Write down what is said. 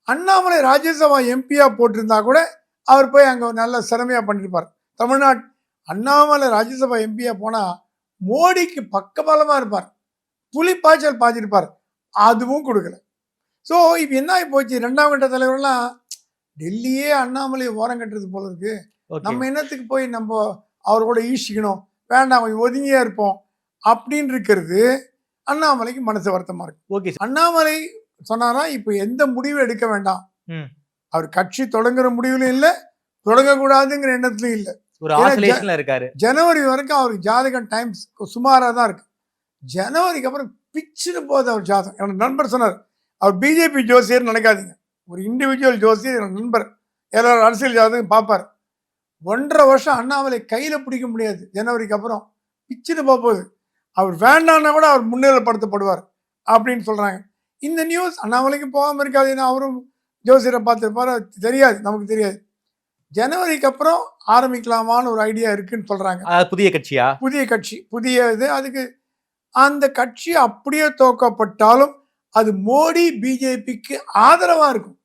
அண்ணாமலை ராஜ்யசபா எம்பியா போட்டிருந்தா கூட அவர் போய் அங்கே நல்ல சிறமையா பண்ணியிருப்பார். தமிழ்நாடு அண்ணாமலை ராஜ்யசபா எம்பியா போனால் மோடிக்கு பக்கபலமாக இருப்பார், புலிப்பாய்ச்சல் பாய்ச்சிருப்பார். அதுவும் கொடுக்கல. ஸோ இப்போ என்ன ஆகி போச்சு, 2ஆம் கட்ட தலைவர்லாம் டெல்லியே அண்ணாமலை ஓரம் கட்டுறது போல இருக்கு. நம்ம என்னத்துக்கு போய் நம்ம அவர் கூட ஈசிக்கணும், வேண்டாம் கொஞ்சம் ஒதுங்கியா இருப்போம் அப்படின்னு இருக்கிறது அண்ணாமலைக்கு மனசு வருத்தமா இருக்கு. அண்ணாமலை சொன்னாரா இப்போ எந்த முடிவு எடுக்க வேண்டாம், அவர் கட்சி தொடங்குற முடிவுல இல்ல, தொடங்கக்கூடாதுங்கிற எண்ணத்துலயும் இல்ல, ஒரு ஆசோலேஷன்ல இருக்காரு. ஜனவரி வரைக்கும் அவருக்கு ஜாதகம் டைம்ஸ் சுமாரா தான் இருக்கு. ஜனவரிக்கு அப்புறம் பிச்சுன்னு போகுது அவர் ஜாதகம். என்னோட நண்பர் சொன்னார், அவர் பிஜேபி ஜோசியர் நினைக்காதீங்க, ஒரு இண்டிவிஜுவல் ஜோசியர். என்னோட நண்பர் எல்லாரும் அரசியல் ஜாதகம் பார்ப்பார். 1.5 வருஷம் அண்ணாமலை கையில பிடிக்க முடியாது. ஜனவரிக்கு அப்புறம் பிச்சுன்னு போகுது. அவர் வேண்டான்னா கூட அவர் முன்னிலைப்படுத்தப்படுவார் அப்படின்னு சொல்றாங்க. இந்த நியூஸ் அண்ணாமலைக்கு போகாம இருக்காது, ஏன்னா அவரும் ஜோசியரை பார்த்துருப்பாரு, தெரியாது, நமக்கு தெரியாது. ஜனவரிக்கு அப்புறம் ஆரம்பிக்கலாமான்னு ஒரு ஐடியா இருக்குன்னு சொல்றாங்க. புதிய கட்சியா? புதிய கட்சி, புதிய இது. அதுக்கு அந்த கட்சி அப்படியே தோக்கப்பட்டாலும் அது மோடி பிஜேபிக்கு ஆதரவா இருக்கும்.